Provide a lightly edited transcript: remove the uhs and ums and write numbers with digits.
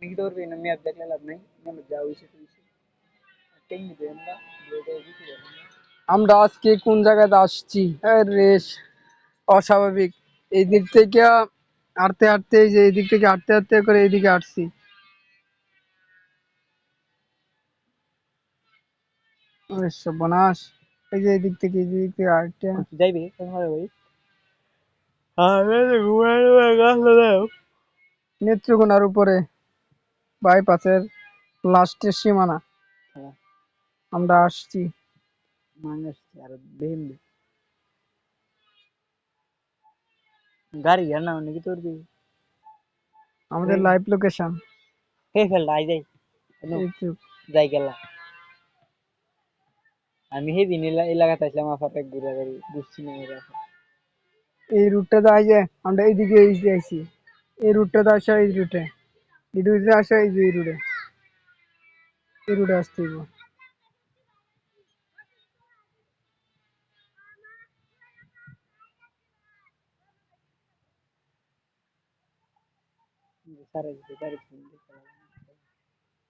Nikita or we nami abdak la labnai nam jawi se tu se ten নিবে আমরা ব্লেডে দিতে পারবো না। আমরা আজকে কোন জায়গাতে আসছি? আরে অস্বাভাবিক। এই দিক থেকে হাঁটতে হাঁটতে এই যে এই দিক থেকে হাঁটতে হাঁটতে করে এইদিকে আসছি। ওরে সর্বনাশ! এই যে এদিক থেকে হাঁটতে যাইবে তোমার ভাই আরে ঘুমানো গাছ দাও নেত্রকোনার উপরে বাইপাসের লাস্টের সীমানা আমরা আসছি। মানুষ আর বেহিম গাড়ি আর না নাকি তোর বি আমাদের লাইভ লোকেশন হে ফেল আই যাই ইউটিউব। যাই গেলা আমি হে দিন এলাকাতে আসলাম আফাতে ঘুরে গাড়ি বুঝছি না এরা এই রুটটা তো যে আমরা এইদিকে এই যে আইছি। এই রুটটা তো আসা এই রুটে। এই রুটে আসা এই যে এই রুটে। এই রুটে আসতে হইব। সারা গাড়ি